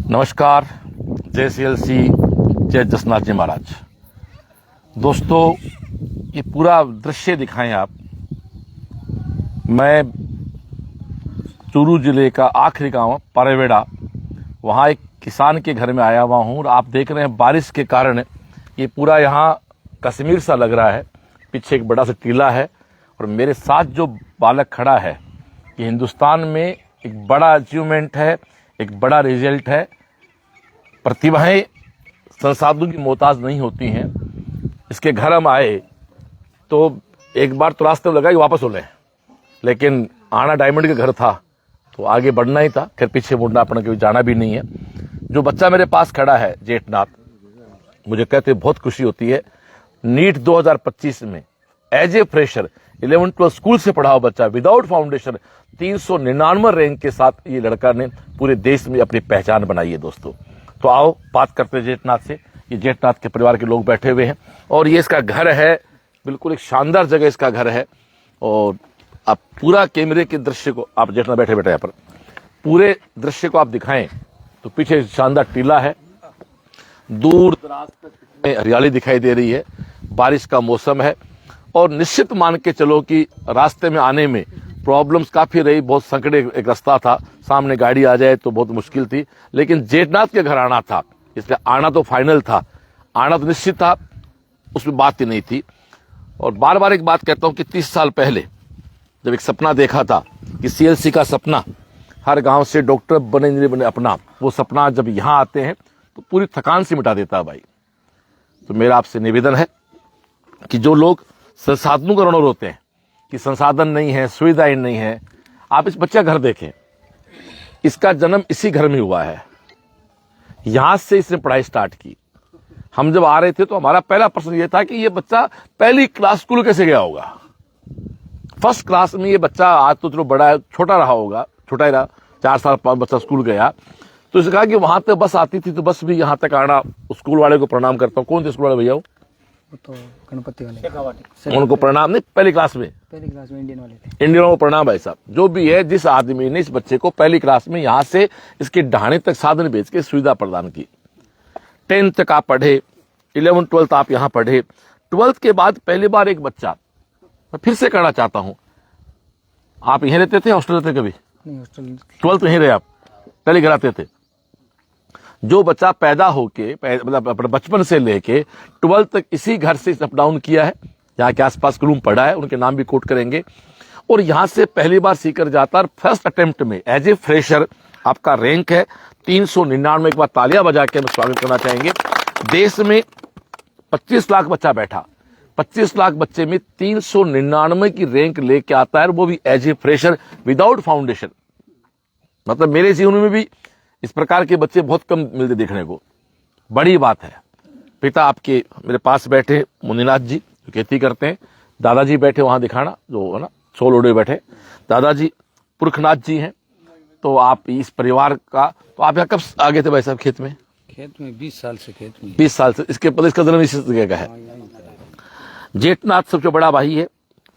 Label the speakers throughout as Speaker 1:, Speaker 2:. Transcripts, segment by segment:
Speaker 1: नमस्कार, जय CLC, जय जसनाथ जी महाराज। दोस्तों, ये पूरा दृश्य दिखाएं आप। मैं चूरू जिले का आखिरी गांव पारेवेड़ा, वहाँ एक किसान के घर में आया हुआ हूँ और आप देख रहे हैं बारिश के कारण ये पूरा यहाँ कश्मीर सा लग रहा है। पीछे एक बड़ा सा टीला है और मेरे साथ जो बालक खड़ा है ये हिंदुस्तान में एक बड़ा अचीवमेंट है, एक बड़ा रिजल्ट है। प्रतिभाएं संसाधनों की मोहताज नहीं होती हैं। इसके घर हम आए तो एक बार तो रास्ते में लगा कि वापस हो लें, लेकिन आना डायमंड के घर था तो आगे बढ़ना ही था। खैर पीछे मुड़ना अपना कभी जाना भी नहीं है। जो बच्चा मेरे पास खड़ा है जेठनाथ, मुझे कहते बहुत खुशी होती है। नीट 2025 में एज ए फ्रेशर 11-12 स्कूल से पढ़ा हुआ बच्चा विदाउट फाउंडेशन 399 रैंक के साथ ये लड़का ने पूरे देश में अपनी पहचान बनाई है। दोस्तों, तो आओ बात करते हैं जेठनाथ से। ये जेठनाथ के परिवार के लोग बैठे हुए हैं और ये इसका घर है। बिल्कुल एक शानदार जगह इसका घर है और आप पूरा कैमरे के दृश्य को, आप जेठनाथ बैठे बैठे यहाँ पर पूरे दृश्य को आप दिखाएं तो पीछे शानदार टीला है, दूर दराज तक हरियाली दिखाई दे रही है। बारिश का मौसम है और निश्चित मान के चलो कि रास्ते में आने में प्रॉब्लम्स काफी रही। बहुत संकट एक रास्ता था, सामने गाड़ी आ जाए तो बहुत मुश्किल थी, लेकिन जेठनाथ के घर आना था, इसलिए आना तो फाइनल था, आना तो निश्चित था, उसमें बात ही नहीं थी। और बार बार एक बात कहता हूं कि 30 साल पहले जब एक सपना देखा था कि CLC का सपना हर गांव से डॉक्टर बने इंजीनियर बने, अपना वो सपना जब यहां आते हैं तो पूरी थकान से मिटा देता है भाई। तो मेरा आपसे निवेदन है कि जो लोग संसाधनों का रणोर होते हैं कि संसाधन नहीं है, सुविधाएं नहीं है, आप इस बच्चे का घर देखें। इसका जन्म इसी घर में हुआ है, यहां से इसने पढ़ाई स्टार्ट की। हम जब आ रहे थे तो हमारा पहला प्रश्न ये था कि ये बच्चा पहली क्लास स्कूल कैसे गया होगा। फर्स्ट क्लास में ये बच्चा, आज तो चलो बड़ा है, छोटा रहा होगा, छोटा ही रहा, 4 साल बच्चा स्कूल गया। तो इसने कहा कि वहां तक बस आती थी तो बस भी यहां तक आना। स्कूल वाले को प्रणाम करता हूँ। कौन थे स्कूल वाले भैया?
Speaker 2: तो गणपति वाले,
Speaker 1: उनको प्रणाम नहीं, पहली क्लास में
Speaker 2: इंडियन वाले थे।
Speaker 1: इंडियनों को प्रणाम भाई साहब। जो भी है, जिस आदमी ने इस बच्चे को पहली क्लास में यहां से इसके ढाणे तक साधन भेज के सुविधा प्रदान की। 10th तक आप पढ़े, 11th-12th आप यहां पढ़े। 12th के बाद पहली बार एक बच्चा, मैं फिर से कहना चाहता हूं, आप यहीं रहते थे, हॉस्टल रहते कभी?
Speaker 2: नहीं, हॉस्टल।
Speaker 1: 12th यहीं रहे आप, पहले घर आते थे। जो बच्चा पैदा होके मतलब अपने बचपन से लेके 12th तक इसी घर से अप डाउन किया है, यहाँ के आसपास के रूम पढ़ा है, उनके नाम भी कोट करेंगे, और यहां से पहली बार सीकर जाता है। फर्स्ट अटेम्प्ट में एज ए फ्रेशर आपका रैंक है 399। एक बार तालियां बजा के हम स्वागत करना चाहेंगे। देश में 25 लाख बच्चा बैठा, 25 लाख बच्चे में 399 की रैंक लेके आता है, वो भी as a fresher without foundation. मतलब मेरे जीवन में भी इस प्रकार के बच्चे बहुत कम मिलते देखने को, बड़ी बात है। पिता आपके मेरे पास बैठे मुनिनाथ जी जो खेती करते हैं, दादाजी बैठे वहां दिखाना जो है ना, छोल ओढ़े बैठे दादाजी पुरखनाथ जी हैं। तो आप इस परिवार का, तो आप यहाँ कब आ गए थे भाई साहब खेत में?
Speaker 2: खेत में 20 साल से खेत में।
Speaker 1: 20 साल से। इसके पहले इसका जन्म इस जगह का है। जेठनाथ सबसे बड़ा भाई है,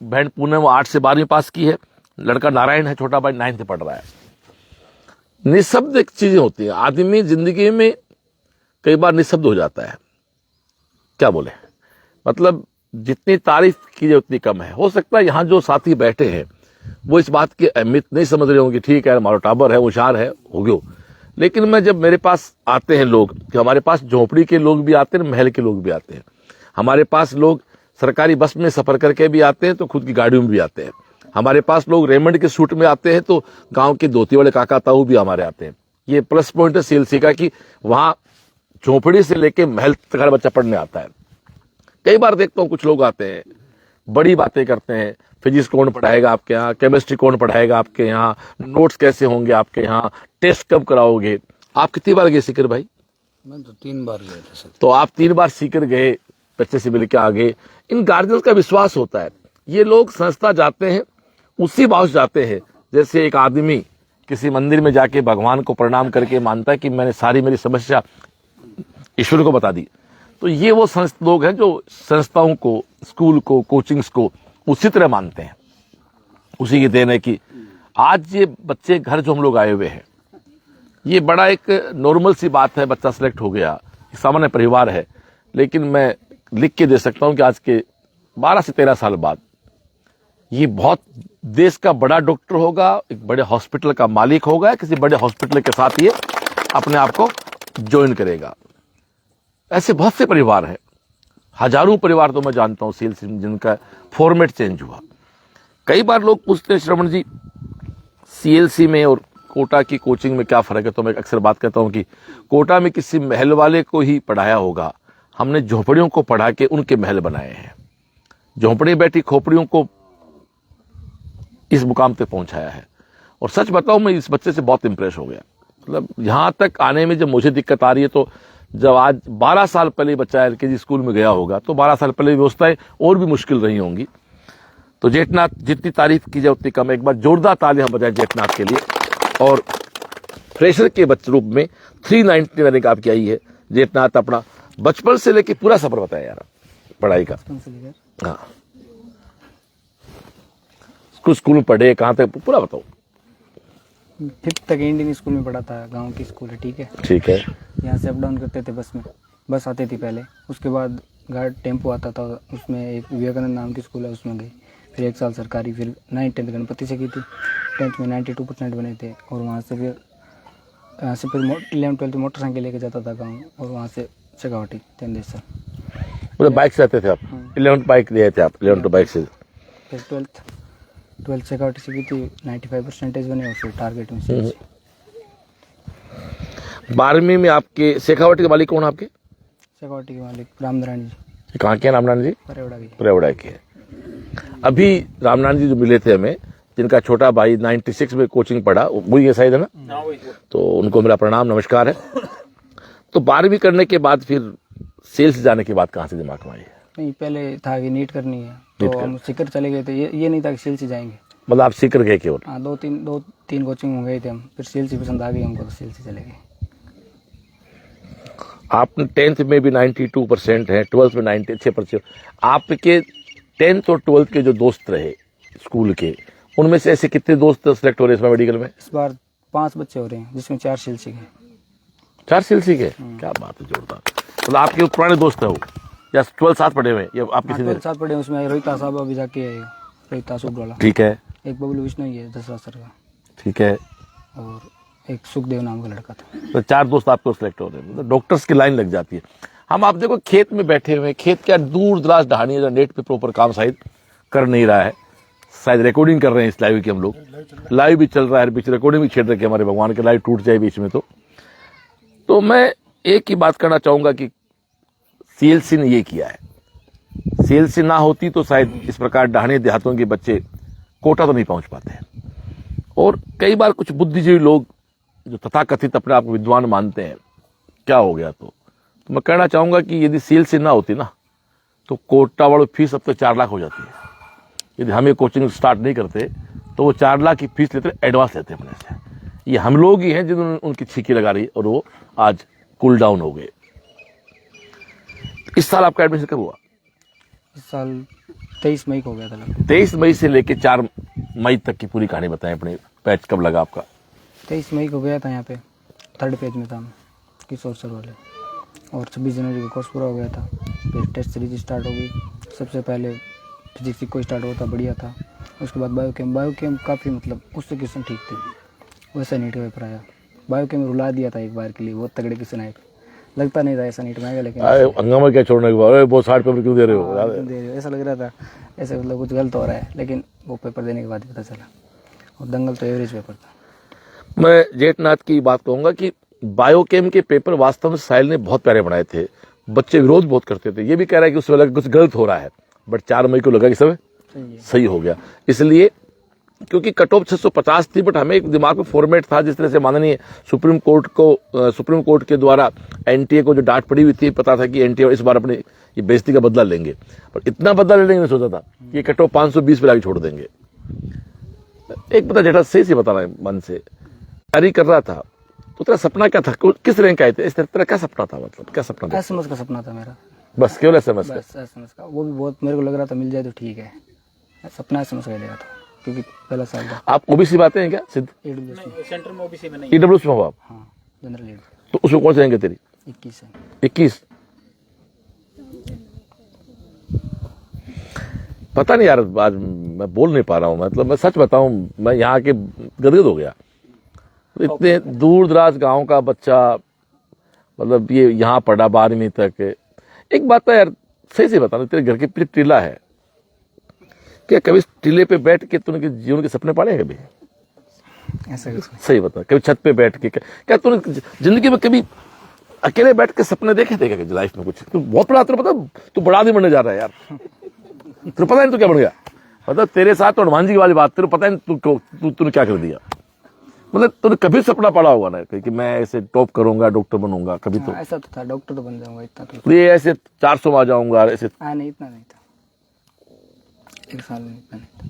Speaker 1: बहन पुणे में 8 से 12वीं पास की है, लड़का नारायण है, छोटा भाई 9th पढ़ रहा है। निशब्द एक चीजें होती है, आदमी जिंदगी में कई बार निशब्द हो जाता है। क्या बोले, मतलब जितनी तारीफ की जाए उतनी कम है। हो सकता है यहाँ जो साथी बैठे हैं वो इस बात की अहमियत नहीं समझ रहे होंगे, ठीक है हमारा टाबर है, होशियार है, हो गयो। लेकिन मैं जब मेरे पास आते हैं लोग, कि हमारे पास झोपड़ी के लोग भी आते हैं, महल के लोग भी आते हैं, हमारे पास लोग सरकारी बस में सफर करके भी आते हैं तो खुद की गाड़ियों में भी आते हैं, हमारे पास लोग रेमंड के सूट में आते हैं तो गांव के धोती वाले काका ताऊ भी हमारे आते हैं। ये प्लस पॉइंट है CLC का कि वहां झोपड़ी से लेके महल तक हर बच्चा पढ़ने आता है। कई बार देखता हूँ कुछ लोग आते हैं, बड़ी बातें करते हैं, फिजिक्स कौन पढ़ाएगा आपके यहाँ, केमिस्ट्री कौन पढ़ाएगा आपके यहाँ, नोट्स कैसे होंगे आपके यहाँ, टेस्ट कब कराओगे। आप कितनी बार गए सीकर भाई?
Speaker 2: मैं तो 3 बार गया था सर।
Speaker 1: तो आप 3 बार सीकर गए, बच्चे से मिल के आगे। इन गार्जियंस का विश्वास होता है, ये लोग संस्था जाते हैं उसी भाव से जाते हैं जैसे एक आदमी किसी मंदिर में जाके भगवान को प्रणाम करके मानता है कि मैंने सारी मेरी समस्या ईश्वर को बता दी। तो ये वो लोग हैं जो संस्थाओं को, स्कूल को, कोचिंग्स को उसी तरह मानते हैं। उसी की देन है कि आज ये बच्चे घर जो हम लोग आए हुए हैं, ये बड़ा एक नॉर्मल सी बात है, बच्चा सेलेक्ट हो गया, सामान्य परिवार है, लेकिन मैं लिख के दे सकता हूं कि आज के 12 से 13 साल बाद ये बहुत देश का बड़ा डॉक्टर होगा, एक बड़े हॉस्पिटल का मालिक होगा, किसी बड़े हॉस्पिटल के साथ ये अपने आप को ज्वाइन करेगा। ऐसे बहुत से परिवार हैं, हजारों परिवार तो मैं जानता हूं सीएलसी में जिनका फॉर्मेट चेंज हुआ। कई बार लोग पूछते हैं श्रवण जी सीएलसी में और कोटा की कोचिंग में क्या फर्क है, तो मैं अक्सर बात करता हूं कि कोटा में किसी महल वाले को ही पढ़ाया होगा, हमने झोपड़ियों को पढ़ा के उनके महल बनाए हैं, झोपड़ी बैठी खोपड़ियों को इस मुकाम तक पहुंचाया है। और सच बताऊं मैं इस बच्चे से बहुत इंप्रेस हो गया, मतलब यहां तक आने में जब मुझे दिक्कत आ रही है तो जब आज 12 साल पहले बच्चा एलकेजी स्कूल में गया होगा तो 12 साल पहले व्यवस्थाएं और भी मुश्किल रही होंगी। तो जेठनाथ जितनी तारीफ की जाए उतनी कम, एक बार जोरदार तालियां बजाएं जेठनाथ के लिए। और फ्रेशर के बच्चे रूप में 390 रैंक आपकी आई है जेठनाथ, अपना बचपन से लेके पूरा सफर बताया यार पढ़ाई का। हाँ, स्कूल में पढ़े, कहाँ तक पूरा बताओ।
Speaker 2: 5th तक इंडियन स्कूल में पढ़ा था, गांव की स्कूल है, ठीक है।
Speaker 1: ठीक है।
Speaker 2: यहाँ से अप डाउन करते थे बस में, बस आती थी पहले, उसके बाद गार्ड टेम्पो आता था, उसमें एक विवेकानंद नाम की स्कूल है उसमें गई, फिर 1 साल सरकारी, फिर 9th 10th गणपति से की थी, 10th में 92% बने थे। और वहाँ से फिर 11th 12th मोटरसाइकिल लेके जाता था गाँव, और वहाँ से शेखावाटी 10 सर।
Speaker 1: मतलब बाइक से आते थे आप? 11th बाइक लिए थे आप? 11th बाइक से।
Speaker 2: फिर 12th शेखावाटी से की थी, 95% बने, और फिर टारगेट में से
Speaker 1: 12वीं में आपके शेखावाटी के मालिक कौन है आपके?
Speaker 2: शेखावाटी के मालिक रामनारायण जी।
Speaker 1: कहाँ के रामनारायण जी?
Speaker 2: परेवड़ा
Speaker 1: के। अभी रामनारायण जी जो मिले थे हमें, जिनका छोटा भाई 96 में कोचिंग पढ़ा, वही है शायद, है ना? तो उनको मेरा प्रणाम नमस्कार है। तो 12वीं करने के बाद फिर सेल्स जाने के बाद कहाँ से दिमाग में आई?
Speaker 2: नहीं, पहले था कि नीट करनी है, तो हम सीकर चले गए थे, ये नहीं था कि सेल्स ही जाएंगे।
Speaker 1: मतलब आप सीकर गए केवल?
Speaker 2: हाँ, 2-3 कोचिंग में गए थे हम, फिर सेल्स ही पसंद आ गई हमको, तो सेल्स ही चले गए।
Speaker 1: आपने 10th में भी 92% है, 12th में 96%। आपके 10th और 12th के जो दोस्त रहे स्कूल के, उनमें से ऐसे कितने दोस्त सेलेक्ट हो रहे इसमें मेडिकल में?
Speaker 2: इस बार 5 बच्चे हो रहे हैं, जिसमें 4 सेल्स के।
Speaker 1: 4 सेल्सी के? क्या बात है, जोरदार। मतलब आपके पुराने दोस्त है वो, या 12th साथ पढ़े हुए हैं, या आप किसी ने?
Speaker 2: साथ पढ़े, उसमें रोहिता साहब अभी जाके है, रोहिता सूट वाला,
Speaker 1: ठीक है।
Speaker 2: एक बबलू विष्णु है 10 सर का,
Speaker 1: ठीक है।
Speaker 2: और एक सुखदेव नाम का लड़का था।
Speaker 1: तो 4 दोस्त आपको सिलेक्ट हो रहे हैं, मतलब डॉक्टर्स की लाइन लग जाती है। हम आप देखो खेत में बैठे हुए हैं, खेत क्या दूर दराज ढाणी है, नेट पे प्रॉपर काम शायद कर नहीं रहा है, शायद रिकॉर्डिंग कर रहे हैं इस लाइव की हम लोग, लाइव भी चल रहा है, बीच रिकॉर्डिंग भी छेड़ रखे हमारे भगवान के, लाइव टूट जाए बीच में। तो मैं एक ही बात करना चाहूंगा कि सीएलसी ने ये किया है, सीएलसी ना होती तो शायद इस प्रकार ढाणी देहातों के बच्चे कोटा तो नहीं पहुंच पाते हैं। और कई बार कुछ बुद्धिजीवी लोग जो तथाकथित अपने आप को विद्वान मानते हैं, क्या हो गया तो मैं कहना चाहूंगा कि यदि सीएलसी ना होती ना तो कोटा वालों फीस अब तो 4 लाख हो जाती है। यदि हम ये कोचिंग स्टार्ट नहीं करते तो वो 4 लाख की फीस लेते, एडवांस लेते अपने से। ये हम लोग ही हैं जिन्होंने उनकी छींकी लगा रही और वो आज कूल डाउन हो गए। इस साल आपका एडमिशन कब हुआ?
Speaker 2: इस साल 23 मई को हो गया था लगभग।
Speaker 1: 23 मई से लेके 4 मई तक की पूरी कहानी बताएं अपने, पैच कब लगा आपका?
Speaker 2: 23 मई को गया था, यहाँ पे 3rd पेज में था मैं, किशोर सर वाले, और 26 जनवरी को कोर्स पूरा हो गया था। फिर टेस्ट सीरीज स्टार्ट हो गई, सबसे पहले फिजिक्स को स्टार्ट हुआ था, बढ़िया था। उसके बाद बायोकेम काफ़ी, मतलब उससे क्वेश्चन ठीक थे, वैसा नीट का पेपर आया। बायोकेम रुला दिया था एक बार के लिए, बहुत तगड़े क्वेश्चन आए, लगता नहीं था ऐसा नीट में आएगा, लेकिन
Speaker 1: हंगामा क्या छोड़ने के बाद बहुत हार्ड पेपर क्यों दे रहे हो?
Speaker 2: ऐसा लग रहा था, ऐसा मतलब कुछ गलत हो रहा है, लेकिन वो पेपर देने के बाद पता चला, और दंगल तो एवरेज पेपर था।
Speaker 1: मैं जेठनाथ की बात कहूंगा कि बायोकेम के पेपर वास्तव में साहिल ने बहुत प्यारे बनाए थे, बच्चे विरोध बहुत करते थे, ये भी कह रहा है कि उसमें लगा कुछ गलत हो रहा है, बट 4 मई को लगा कि सब सही हो गया। इसलिए क्योंकि कट ऑफ 650 थी, बट हमें एक दिमाग में फॉर्मेट था, जिस तरह से माननीय सुप्रीम कोर्ट के द्वारा एनटीए को जो डांट पड़ी हुई थी, पता था कि एनटीए इस बार अपनी ये बेइज्जती का बदला लेंगे, पर इतना बदला लेने नहीं सोचा था कि कट ऑफ 520 पे लाके छोड़ देंगे। एक पता जेठा सही से बताना है, मन से तैयारी कर रहा था तो तेरा सपना क्या था, किस रैंक आए थे, इस तरह क्या सपना था, मतलब क्या सपना था?
Speaker 2: एसएमएस का सपना था मेरा,
Speaker 1: बस केवल एसएमएस
Speaker 2: का, वो भी बहुत मेरे को लग रहा था मिल जाए तो ठीक है, सपना एसएमएस का लेगा था, क्योंकि पहला साल था।
Speaker 1: आप ओबीसी बातें हैं क्या सिद्ध?
Speaker 2: सेंटर में ओबीसी में नहीं,
Speaker 1: ईडब्ल्यूएस में हो आप?
Speaker 2: हाँ। जनरल लीड
Speaker 1: तो उसमें कौन से रहेंगे तेरी?
Speaker 2: 21 है।
Speaker 1: 21? पता नहीं यार, आज मैं बोल नहीं पा रहा हूँ। मतलब मैं सच बताऊं, मैं यहाँ के गदगद हो गया। इतने दूर दराज गांव का बच्चा, मतलब ये यहाँ पढ़ा 12वीं तक। एक बात है यार, सही से बताना, तेरे घर के पीछे टीला है क्या? कभी टीले पे बैठ के तूने जीवन के सपने पाले हैं कभी?
Speaker 2: ऐसा कुछ
Speaker 1: सही बता, कभी छत पे बैठ के क्या तूने जिंदगी में कभी अकेले बैठ के सपने देखे थे क्या लाइफ में? कुछ तू बहुत बड़ा, तेरे पता तू बड़ा आदमी बनने जा रहा है यार। तेरे पता नहीं तू क्या बन गया? मतलब तेरे साथ तो हनुमान जी की वाली बात, तेरे पता नहीं तूने क्या कर दिया। मतलब तूने कभी सपना पड़ा होगा ना कि मैं ऐसे टॉप करूंगा, डॉक्टर बनूंगा, कभी तो
Speaker 2: ऐसा तो था, डॉक्टर तो बन जाऊंगा, इतना तो
Speaker 1: ये ऐसे 400 में आ जाऊंगा ऐसे।
Speaker 2: नहीं, इतना नहीं था, 1 साल में इतना नहीं था।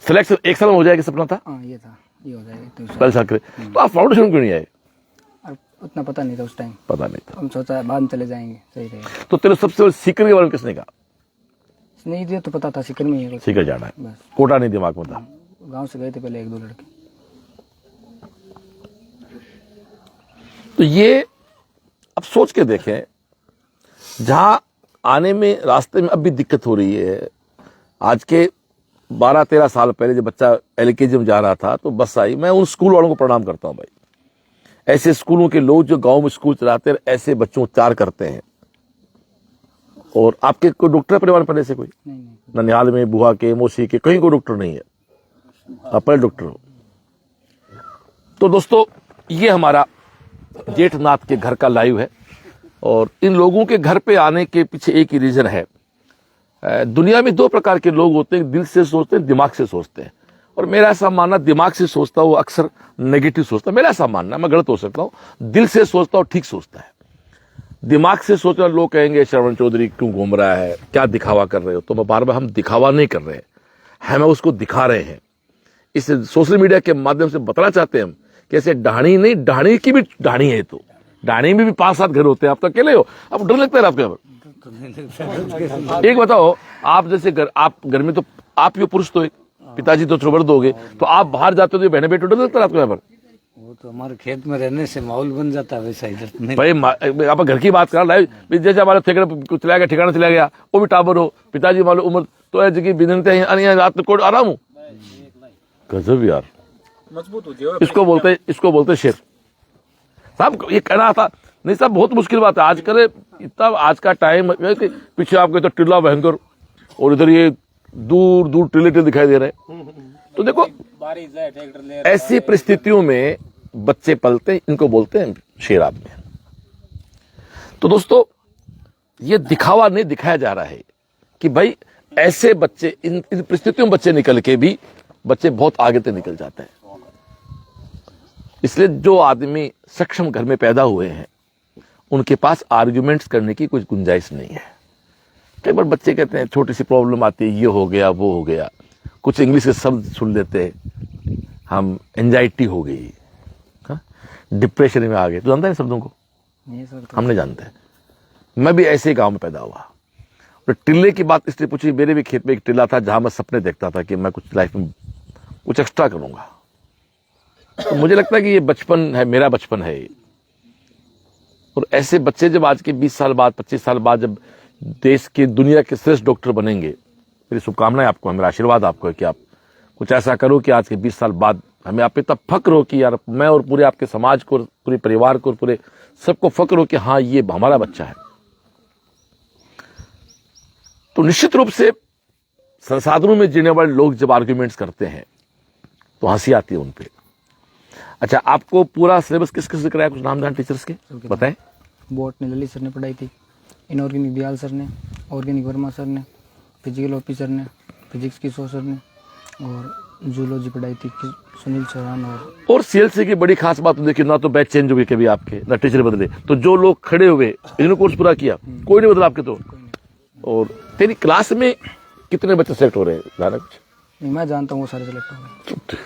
Speaker 1: सिलेक्शन 1 साल में हो जाएगा सपना था?
Speaker 2: हाँ ये था, ये हो जाएगा तो
Speaker 1: कल साकरे। तो आप फाउंडेशन क्यों नहीं आए?
Speaker 2: और उतना पता नहीं था उस टाइम,
Speaker 1: पता नहीं था।
Speaker 2: हम सोचा बाद में चले जाएंगे, सही रहेगा।
Speaker 1: तो तेरे सबसे बड़े सीकर के बारे में किसने कहा?
Speaker 2: नहीं दिया तो पता था सीकर में ही है,
Speaker 1: सीकर जाना है,
Speaker 2: बस।
Speaker 1: कोटा नहीं दिमाग में था?
Speaker 2: गांव से गए थे पहले 1-2 लड़के।
Speaker 1: तो ये अब सोच के देखें, जहां आने में रास्ते में अब भी दिक्कत हो रही है। आज के 12-13 साल पहले जब बच्चा LKG में जा रहा था तो बस आई, मैं उन स्कूल वालों को प्रणाम करता हूं भाई। ऐसे स्कूलों के लोग जो गांव में स्कूल चलाते हैं, ऐसे बच्चों को तैयार करते हैं। और आपके कोई डॉक्टर परिवार पर ऐसे कोई?
Speaker 2: नहीं,
Speaker 1: ननिहाल में बुआ के, मौसी के, कहीं कोई डॉक्टर नहीं है, आप पहले डॉक्टर हो। तो दोस्तों, ये हमारा जेठनाथ के घर का लाइव है। और इन लोगों के घर पे आने के पीछे एक ही रीजन है। दुनिया में 2 प्रकार के लोग होते हैं, दिल से सोचते हैं, दिमाग से सोचते हैं। और मेरा ऐसा मानना, दिमाग से सोचता है वो अक्सर नेगेटिव सोचता है। मेरा ऐसा मानना, मैं गलत हो सकता हूं। दिल से सोचता हूं, ठीक सोचता है। दिमाग से सोचना, लोग कहेंगे श्रवण चौधरी क्यों घूम रहा है, क्या दिखावा कर रहे हो? तो मैं बार बार, हम दिखावा नहीं कर रहे हैं, हमें उसको दिखा रहे हैं। इस सोशल मीडिया के माध्यम से बताना चाहते हैं हम कि ऐसे डाहनी नहीं, डाहनी की भी डाहनी है। तो डाहनी में भी 5-7 घर होते हैं, आप तो अकेले हो, अब डर लगता है आपके यहाँ? एक बताओ, आप जैसे आप घर में तो आप ये पुरुष, तो एक पिताजी तो मर्द हो गए, तो आप बाहर जाते हो तो बहने बेटे, डर लगता है आपके यहाँ पर?
Speaker 3: वो तो हमारे खेत में रहने से माहौल बन जाता है वैसा, इधर नहीं।
Speaker 1: भाई आप घर की बात कर रहा है, जैसे हमारे ठेके चला गया, ठिकाना चला गया, वो भी टाबर हो, पिताजी मान लो उम्र, तो ऐसी जगह बिजनते हैं, रात को आराम हो। गजब यार, मजबूत हो। इसको बोलते शेर साहब। ये कहना था नहीं साहब, बहुत मुश्किल बात है। आज करे इतना, आज का टाइम, पीछे आपको तो टिल्ला भयंकर, और इधर ये दूर दूर टिल्ले दिखाई दे रहे हैं। तो देखो, ऐसी परिस्थितियों में बच्चे पलते हैं, इनको बोलते हैं शेर आदमी। तो दोस्तों, ये दिखावा नहीं दिखाया जा रहा है कि भाई ऐसे बच्चे, इन परिस्थितियों में बच्चे निकल के भी बच्चे बहुत आगे तक निकल जाते हैं। इसलिए जो आदमी सक्षम घर में पैदा हुए हैं, उनके पास आर्ग्यूमेंट्स करने की कुछ गुंजाइश नहीं है। कई बार बच्चे कहते हैं छोटी सी प्रॉब्लम आती है, ये हो गया वो हो गया, कुछ इंग्लिश के शब्द सुन लेते हैं, हम एंजाइटी हो गई, डिप्रेशन में आ गए। तो जानता है शब्दों को?
Speaker 2: नहीं सर, तो
Speaker 1: हम नहीं जानते। मैं भी ऐसे ही गांव में पैदा हुआ। और टिल्ले की बात इसलिए पूछी, मेरे भी खेत में एक टिल्ला था जहां मैं सपने देखता था कि मैं कुछ लाइफ में कुछ एक्स्ट्रा करूंगा। तो मुझे लगता है कि ये बचपन है, मेरा बचपन है ये। और ऐसे बच्चे जब आज के 20 साल बाद, 25 साल बाद जब देश के, दुनिया के श्रेष्ठ डॉक्टर बनेंगे, मेरी शुभकामनाएं आपको है, मेरा आशीर्वाद आपको है कि आप कुछ ऐसा करो कि आज के 20 साल बाद हमें आप पे तब फक्र हो कि यार मैं और पूरे आपके समाज को, पूरे परिवार को, पूरे सबको फक्र हो कि हाँ ये हमारा बच्चा है। तो निश्चित रूप से संसाधनों में जीने वाले लोग जब आर्ग्यूमेंट्स करते हैं तो हंसी आती है उन पे। अच्छा, आपको पूरा सिलेबस किस किस ने कराया? कुछ नाम जान टीचर्स के बताएं।
Speaker 2: बोट ने ललित सर ने पढ़ाई थी, इनऑर्गेनिक दयाल सर ने, ऑर्गेनिक वर्मा सर ने, फिजिकल ऑफिसर ने, फिजिक्स किशोर सर ने, और जूलॉजी पढ़ाई थी सुनील चौहान। और
Speaker 1: CLC की बड़ी खास बात तो देखिए, ना तो बैच चेंज हुए कभी आपके, ना टीचर बदले। तो जो लोग खड़े हुए इन्होंने कोर्स पूरा किया, कोई नहीं बदला आपके तो। और तेरी क्लास में कितने बच्चे सेलेक्ट हो रहे हैं जाना? कुछ
Speaker 2: नहीं, मैं जानता हूँ वो सारे सेलेक्ट हो गए।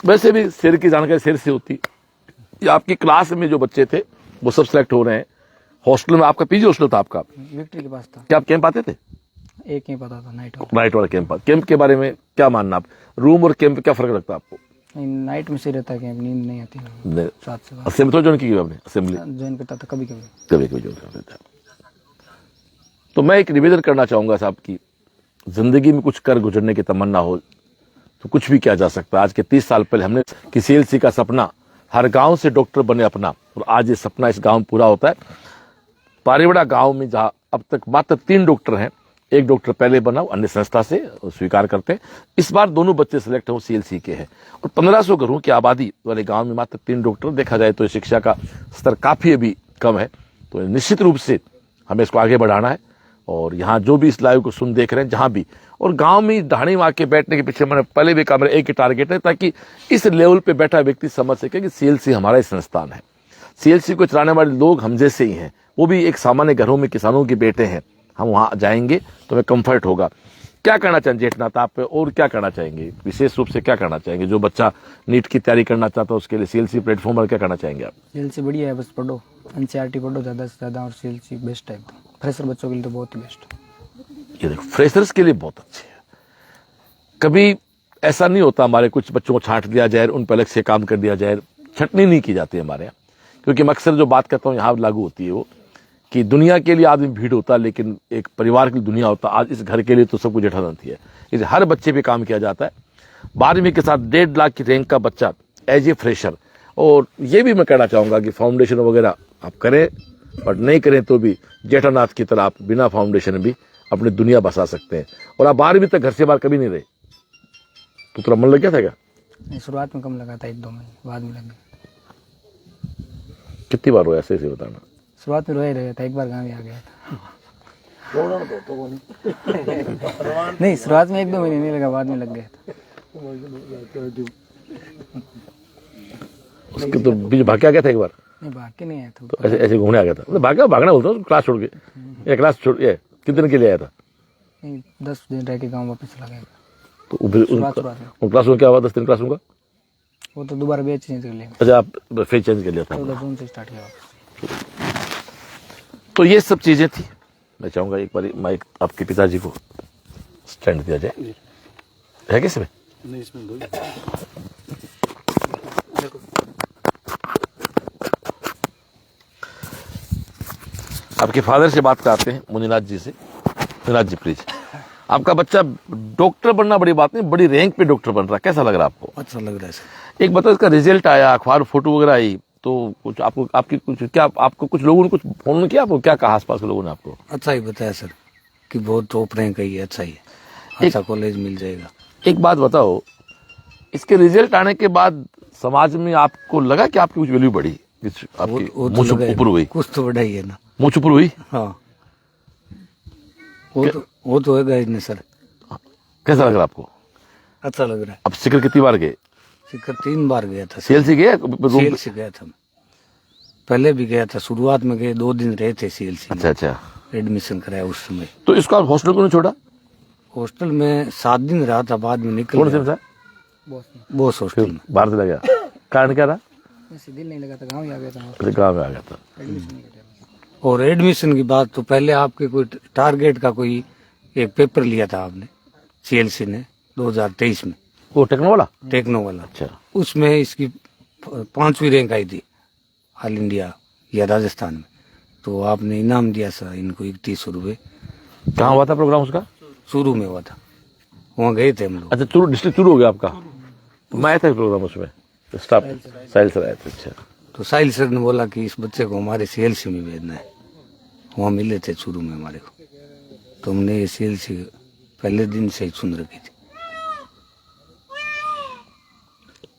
Speaker 1: वैसे भी शेर की जानकारी शेर से होती। या आपकी क्लास में जो बच्चे थे वो सब सेलेक्ट हो रहे हैं। हॉस्टल में, आपका पीजी हॉस्टल था आपका?
Speaker 2: विक्ट्री के पास था।
Speaker 1: क्या आप कैंप आते थे?
Speaker 2: एक ही पता था, नाइट
Speaker 1: वाला कैंप। कैंप के बारे में क्या मानना आप? रूम और कैंप क्या फर्क लगता है आपको?
Speaker 2: नहीं, नाइट में से रहता है कि नींद नहीं आती
Speaker 1: नहीं।
Speaker 2: 7 से
Speaker 1: असेंबली तो ज्वाइन की आपने? असेंबली
Speaker 2: ज्वाइन करता था कभी कभी।
Speaker 1: कभी कभी ज्वाइन कर लेता है। तो मैं एक निवेदन करना चाहूंगा साहब की जिंदगी में कुछ कर गुजरने की तमन्ना हो तो कुछ भी किया जा सकता है। आज के 30 साल पहले हमने कि CLC का सपना हर गांव से डॉक्टर बने अपना, और आज ये सपना इस गांव में पूरा होता है। पारेवड़ा गांव में जहां अब तक मात्र 3 डॉक्टर हैं, एक डॉक्टर पहले बना अन्य संस्था से स्वीकार करते हैं, इस बार दोनों बच्चे सिलेक्ट हो CLC के हैं, और 1500 घरों की आबादी वाले गांव में मात्र 3 डॉक्टर। देखा जाए तो शिक्षा का स्तर काफी अभी कम है, तो निश्चित रूप से हमें इसको आगे बढ़ाना है। और यहाँ जो भी इस लाइव को सुन देख रहे हैं जहां भी, और गांव में ढाणी में आके बैठने के पीछे मैंने पहले भी कहा मेरा एक ही टारगेट है, ताकि इस लेवल पे बैठा व्यक्ति समझ सके कि CLC हमारा ही संस्थान है। CLC को चलाने वाले लोग हम जैसे ही हैं, वो भी एक सामान्य घरों में किसानों के बेटे हैं। हम वहां जाएंगे तो हमें कंफर्ट होगा। क्या करना चाहेंगे जेठनाथ आप, और क्या करना चाहेंगे विशेष रूप से, क्या करना चाहेंगे जो बच्चा नीट की तैयारी करना चाहता है उसके लिए CLC प्लेटफॉर्म पर क्या करना चाहेंगे आप?
Speaker 2: CLC बढ़िया है, बस पढ़ो, NCERT पढ़ो ज़्यादा से ज़्यादा, और CLC बेस्ट है एकदम। फ्रेशर बच्चों के लिए तो बहुत ही बेस्ट है।
Speaker 1: ये देखो फ्रेशर्स के लिए बहुत अच्छे है। कभी ऐसा नहीं होता हमारे कुछ बच्चों को छांट दिया जाए, उन पर अलग से काम कर दिया जाए, छटनी नहीं की जाती हमारे यहाँ। क्योंकि मैं अक्सर जो बात करता हूँ यहाँ लागू होती है वो कि दुनिया के लिए आदमी भीड़ होता है, लेकिन एक परिवार की दुनिया होता है। आज इस घर के लिए तो सब कुछ जेठालांती है, इसे हर बच्चे पे काम किया जाता है। 12वीं के साथ 1.5 लाख की रैंक का बच्चा एज ए फ्रेशर। और ये भी मैं कहना चाहूंगा कि फाउंडेशन वगैरह आप करें, बट नहीं करें तो भी जेठानाथ की तरह आप बिना फाउंडेशन भी अपनी दुनिया बसा सकते हैं। और आप 12वीं तक घर से बाहर कभी नहीं रहे, तो तेरा मन लग गया था क्या?
Speaker 2: नहीं, शुरुआत में कम लगा था, 1-2 महीने, बाद में लग गया।
Speaker 1: कितनी बार हुआ ऐसे बताना?
Speaker 2: शुरुआत में रोया ही रहा था, एक बार गाँव ही आ गया था। नहीं, शुरुआत में 1-2 महीने नहीं लगा, बाद में लग गया था।
Speaker 1: उसके तो बीच भाग के आ गया था एक बार?
Speaker 2: नहीं, भाग के नहीं आया था।
Speaker 1: तो ऐसे घूमने आ गया था? मतलब भागना बोलता हूँ, क्लास छोड़ के, या क्लास छोड़ ये कितने दिन के लिए आया था?
Speaker 2: नहीं, 10 दिन रह के गाँव वापस चला गया।
Speaker 1: तो उन क्लास में क्या हुआ 10 दिन क्लास का?
Speaker 2: वो तो दोबारा बैच चेंज कर लिया।
Speaker 1: अच्छा, आप फिर चेंज कर लिया था?
Speaker 2: 14 जून से स्टार्ट किया वापस।
Speaker 1: तो ये सब चीजें थी। मैं चाहूंगा एक बार माइक आपके पिताजी को स्टैंड दिया जाए, है किसमें?
Speaker 3: नहीं, इसमें दो।
Speaker 1: आपके फादर से बात कराते हैं, मुनिनाथ जी से। मुनिनाथ जी प्लीज, आपका बच्चा डॉक्टर बनना बड़ी बात नहीं, बड़ी रैंक पे डॉक्टर बन रहा है, कैसा लग रहा है आपको?
Speaker 3: अच्छा लग रहा है सर।
Speaker 1: एक बताओ, इसका रिजल्ट आया, अखबार फोटो वगैरह आई, तो कुछ आपको आपकी कुछ क्या आपको कुछ लोगों ने कुछ फोन किया आपको? क्या कहा आसपास के लोगों ने आपको?
Speaker 3: अच्छा ही बताया सर कि बहुत टॉप रैंक है, अच्छा ही है, अच्छा कॉलेज मिल जाएगा।
Speaker 1: एक बात बताओ, इसके रिजल्ट आने के बाद समाज में आपको लगा कि आपकी कुछ वैल्यू बढ़ी? आपकी
Speaker 3: वो
Speaker 1: मुँह
Speaker 3: लगा है,
Speaker 1: ऊपर हुई?
Speaker 3: कुछ तो बढ़ाई है ना।
Speaker 1: मुँह ऊपर हुई?
Speaker 3: हाँ, वो तो है इसने सर।
Speaker 1: कैसा लग रहा आपको?
Speaker 3: अच्छा लग रहा है।
Speaker 1: अब सिकर कितनी बार गए?
Speaker 3: सिक्कर 3 बार गया था।
Speaker 1: CLC गए?
Speaker 3: CLC गया था, पहले भी गया था, शुरुआत में गए 2 दिन रहे थे CLC में।
Speaker 1: अच्छा अच्छा,
Speaker 3: एडमिशन कराया उस समय।
Speaker 1: तो इसको आप हॉस्टल क्यों नहीं छोड़ा?
Speaker 3: हॉस्टल में 7 दिन रहा था, बाद में निकल
Speaker 1: कौन से
Speaker 3: गया।
Speaker 2: बॉस में
Speaker 3: बॉस हॉस्टल
Speaker 1: फिर
Speaker 3: में।
Speaker 1: बाहर चला गया? कारण क्या था?
Speaker 2: ऐसे दिल नहीं लगा था, गाँव ही आ गया था।
Speaker 1: अरे गाँव में आ गया था।
Speaker 2: एडमिशन नहीं किया।
Speaker 3: और एडमिशन की बात तो पहले आपके कोई टारगेट का कोई एक पेपर लिया था आपने, CLC ने 2023 में,
Speaker 1: वो टेक्नो वाला?
Speaker 3: टेक्नो वाला।
Speaker 1: अच्छा,
Speaker 3: उसमें इसकी 5वीं रैंक आई थी ऑल इंडिया या राजस्थान में। तो आपने इनाम दिया सर इनको 3100 रुपये।
Speaker 1: कहाँ हुआ था प्रोग्राम उसका?
Speaker 3: शुरू में हुआ था, वहाँ गए थे हम लोग।
Speaker 1: अच्छा, चूरू डिस्ट्रिक्ट चूरू हो गया आपका? मैं आया था प्रोग्राम उसमें, स्टाफ साहिल सर आए थे। अच्छा,
Speaker 3: तो साहिल सर ने बोला कि इस बच्चे को हमारे CLC में भेजना है, वहाँ मिले थे शुरू में हमारे को। तो हमने ये CLC पहले दिन से ही सुन रखी थी।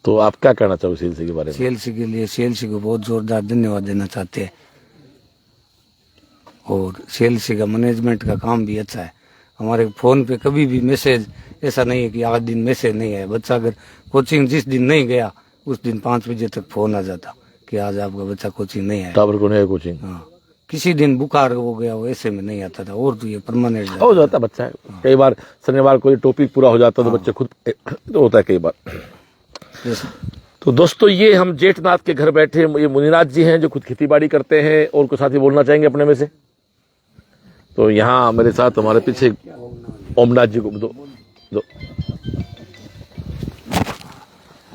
Speaker 1: तो आप क्या कहना चाहोगे CLC के बारे में?
Speaker 3: CLC के लिए CLC को बहुत जोरदार धन्यवाद देना चाहते हैं। और CLC का मैनेजमेंट का काम भी अच्छा है। हमारे फोन पे कभी भी मैसेज ऐसा नहीं है कि आज दिन मैसेज नहीं है। बच्चा अगर कोचिंग जिस दिन नहीं गया उस दिन 5 बजे तक फोन आ जाता कि आज आपका बच्चा कोचिंग नहीं आया।
Speaker 1: टावर को नहीं है कोचिंग?
Speaker 3: हाँ, किसी दिन बुखार हो गया हो ऐसे में नहीं आता था, और तो ये परमानेंट
Speaker 1: हो जाता बच्चा है। कई बार शनिवार को टॉपिक पूरा हो जाता तो बच्चे खुद तो होता है कई बार। तो दोस्तों, ये हम जेठनाथ के घर बैठे, ये मुनिनाथ जी हैं जो खुद खेती बाड़ी करते हैं। और कुछ साथी बोलना चाहेंगे अपने में से? तो यहाँ मेरे साथ हमारे पीछे ओमनाथ जी को दो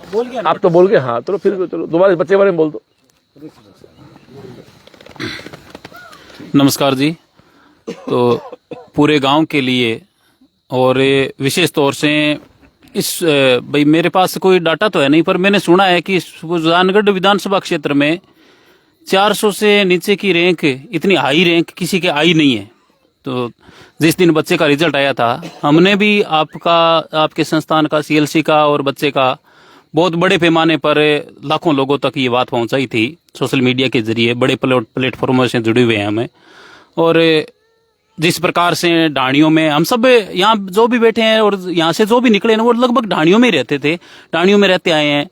Speaker 1: आप तो बोल गए, हाँ चलो फिर चलो दोबारा इस बच्चे के बारे में बोल दो।
Speaker 4: नमस्कार जी। तो पूरे गांव के लिए और विशेष तौर से इस भाई मेरे पास कोई डाटा तो है नहीं, पर मैंने सुना है कि सुजानगढ़ विधानसभा क्षेत्र में 400 से नीचे की रैंक, इतनी हाई रैंक किसी के आई नहीं है। तो जिस दिन बच्चे का रिजल्ट आया था, हमने भी आपके संस्थान का, सीएलसी का और बच्चे का बहुत बड़े पैमाने पर लाखों लोगों तक ये बात पहुंचाई थी सोशल मीडिया के जरिए, बड़े प्लेटफॉर्मों से जुड़े हुए हैं हमें। और जिस प्रकार से ढाणियों में हम सब यहाँ जो भी बैठे हैं और यहाँ से जो भी निकले हैं वो लगभग ढाणियों में ही रहते थे, ढाणियों में रहते आए हैं।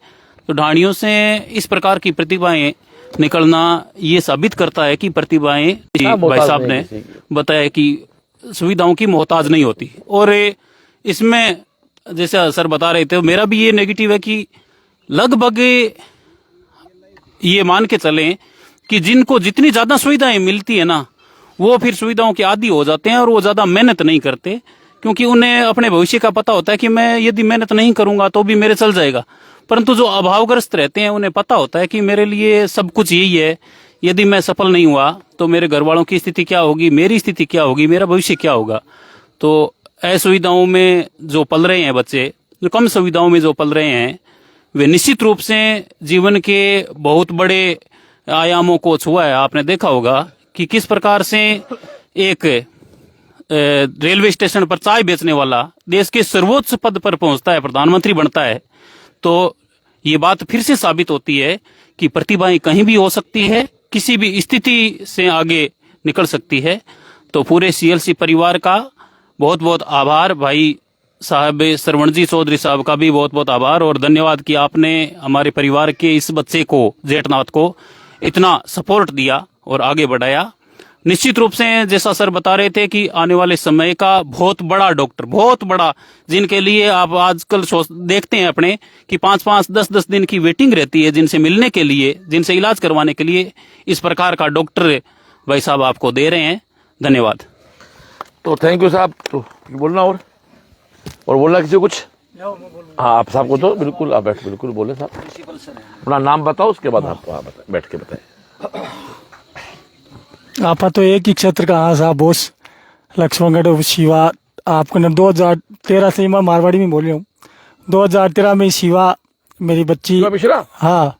Speaker 4: तो ढाणियों से इस प्रकार की प्रतिभाएं निकलना ये साबित करता है कि प्रतिभाएं, भाई साहब ने बताया कि सुविधाओं की मोहताज नहीं होती। और इसमें जैसे सर बता रहे थे, मेरा भी ये नेगेटिव है कि लगभग ये मान के चलें कि जिनको जितनी ज्यादा सुविधाएं मिलती है ना, वो फिर सुविधाओं के आदी हो जाते हैं और वो ज्यादा मेहनत नहीं करते, क्योंकि उन्हें अपने भविष्य का पता होता है कि मैं यदि मेहनत नहीं करूंगा तो भी मेरे चल जाएगा। परंतु जो अभावग्रस्त रहते हैं उन्हें पता होता है कि मेरे लिए सब कुछ यही है, यदि मैं सफल नहीं हुआ तो मेरे घर वालों की स्थिति क्या होगी, मेरी स्थिति क्या होगी, मेरा भविष्य क्या होगा। तो असुविधाओं में जो पल रहे हैं बच्चे, जो कम सुविधाओं में जो पल रहे हैं, वे निश्चित रूप से जीवन के बहुत बड़े आयामों को छुआ है। आपने देखा होगा कि किस प्रकार से एक रेलवे स्टेशन पर चाय बेचने वाला देश के सर्वोच्च पद पर पहुंचता है, प्रधानमंत्री बनता है। तो ये बात फिर से साबित होती है कि प्रतिभाएं कहीं भी हो सकती है, किसी भी स्थिति से आगे निकल सकती है। तो पूरे सीएलसी परिवार का बहुत बहुत आभार, भाई साहब श्रवणजी चौधरी साहब का भी बहुत बहुत आभार और धन्यवाद कि आपने हमारे परिवार के इस बच्चे को, जेठनाथ को, इतना सपोर्ट दिया और आगे बढ़ाया। निश्चित रूप से जैसा सर बता रहे थे कि आने वाले समय का बहुत बड़ा डॉक्टर, बहुत बड़ा, जिनके लिए आप आजकल देखते हैं अपने कि 5-5, 10-10 दिन की वेटिंग रहती है जिनसे मिलने के लिए, जिनसे इलाज करवाने के लिए, इस प्रकार का डॉक्टर भाई साहब आपको दे रहे हैं। धन्यवाद।
Speaker 1: तो थैंक यू साहब। तो बोलना और बोलना किसी को कुछ? हाँ आप साहब को तो बिल्कुल, आप बैठ, बिल्कुल बोले साहब। अपना नाम बताओ, उसके बाद आप बैठ के बताएं।
Speaker 5: आपा तो एक ही क्षेत्र का, हाँ साहब, बोस लक्ष्मणगढ़ शिवा। आपको न 2013 से मैं मारवाड़ी में बोल रहा हूँ। 2013 में शिवा मेरी बच्ची,
Speaker 1: मिश्रा,
Speaker 5: हाँ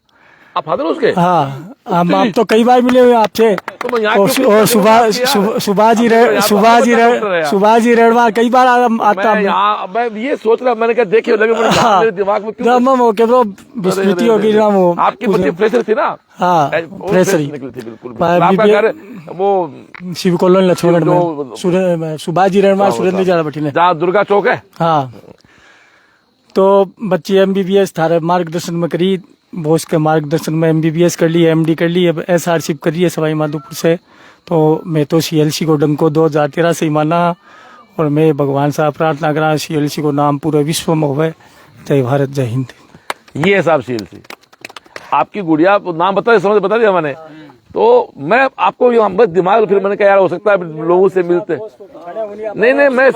Speaker 1: आप फादर उसके?
Speaker 5: हाँ, हम आप तो कई बार मिले हुए आपसे। और सुभाष जी रेडवा कई बार आता।
Speaker 1: मैं ये सोच रहा, मैंने कहा देखे लगे मेरे दिमाग में
Speaker 5: क्यों विस्मृति होगी ना। वो
Speaker 1: आपकी बच्ची फ्रेशर थी ना?
Speaker 5: हाँ फ्रेशर ही
Speaker 1: निकली थी बिल्कुल। आपका घर वो
Speaker 5: शिव कॉलोनी लक्ष्मणगढ़ में, सुभाष जी रेडवा, सुरेंद्र जाला भट्टी ने,
Speaker 1: जहाँ दुर्गा चौक है। हाँ,
Speaker 5: तो बच्ची MBBS थारे मार्गदर्शन में करी, बॉस के मार्गदर्शन में MBBS कर ली, MD कर ली, अब SRशिप कर रही है सवाई माधोपुर से। तो मैं तो CLC को डंको 2013 से ही माना और मैं भगवान से प्रार्थना करा CLC को नाम पूरे विश्व में होवे। जय भारत, जय हिंद।
Speaker 1: ये है साहब CLC। आपकी गुड़िया नाम बता दिया मैंने। तो मैं आपको बस दिमाग, फिर मैंने कहा यार हो सकता है लोगों से मिलते। नहीं मैं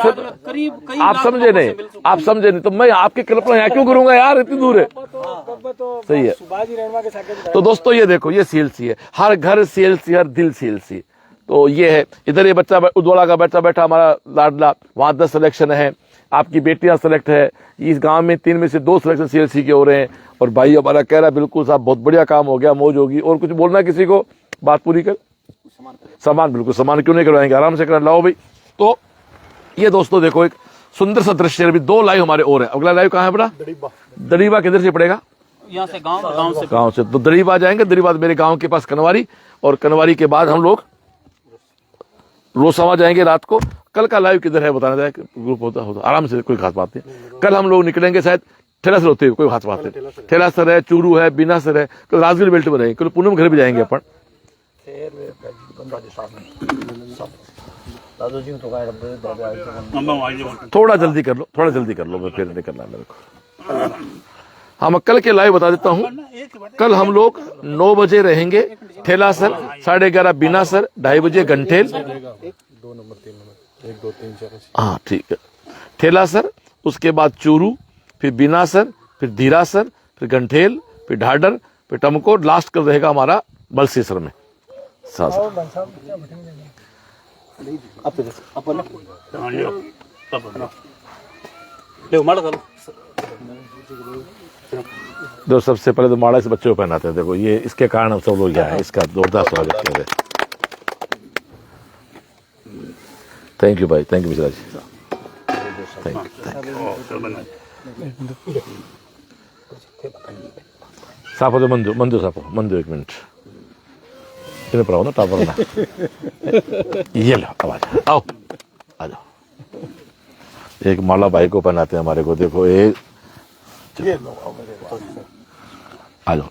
Speaker 1: आप समझे नहीं, तो मैं आपकी कल्पना यहाँ क्यों करूंगा यार, इतनी दूर है। सही है। तो दोस्तों ये देखो, ये CLC है, हर घर CLC, हर दिल CLC। तो ये है, इधर ये बच्चा उद्वाला का बच्चा बैठा हमारा लाडला, वहां 10 सिलेक्शन है, आपकी बेटियां सेलेक्ट है। इस गांव में 3 में से 2 सिलेक्शन CLC के हो रहे हैं। और भाई हमारा कह रहा है बिल्कुल साहब बहुत बढ़िया काम हो गया, मौज होगी। और कुछ बोलना किसी को, बात पूरी कर। सामान बिल्कुल, सामान क्यों नहीं करवाएंगे, आराम से कर लाओ भाई। तो ये दोस्तों देखो एक सुंदर सा दृश्य। अभी 2 लाइव हमारे और है। अगला लाइव कहाँ है बड़ा? दड़ीबा किधर से पड़ेगा?
Speaker 4: यहाँ से गांव से।
Speaker 1: तो दड़ीबा जाएंगे, दड़ीबा मेरे गांव के पास कनवारी, और कनवारी के बाद हम लोग रोसावा जाएंगे रात को। कल का लाइव किधर है बताना जाए, ग्रुप होता आराम से, कोई खास बात नहीं। कल हम लोग निकलेंगे शायद ठेलासर होते हुए, कोई खास बात नहीं। ठेलासर है, चूरू है, बीनासर है, कल राजगीर बेल्ट में रहेंगे, कल पूनम घर भी जाएंगे अपन। थोड़ा जल्दी कर लो, मैं फिर निकलना है मेरे को। हम कल के लाइव बता देता हूँ। कल हम लोग 9 बजे रहेंगे ठेलासर, 11:30 बीनासर, 2:30 बजे गंठेल।
Speaker 6: 2 नंबर 3 नंबर 1 2 3 4।
Speaker 1: हाँ ठीक है, ठेलासर, उसके बाद चूरू, फिर बीनासर, फिर धीरासर, फिर गंठेल, फिर ढाडर, फिर टमकोर, लास्ट कर रहेगा हमारा बलसीसर में। देखो सबसे पहले तो माड़ा से बच्चे को पहनाते हैं। देखो ये इसके कारण हम सब लोग यहाँ हैं। इसका जोरदार स्वागत कर रहे हैं। थैंक यू भाई, thank you Mishra ji, thank you. साफो जो मंजू मंजू साफो मंजू, एक मिनट इन्हें पढ़ाओ ना टावर ना। ये लो आवाज, आओ आ जाओ। एक माला भाई को पहनाते हैं हमारे को। देखो एक आ जाओ।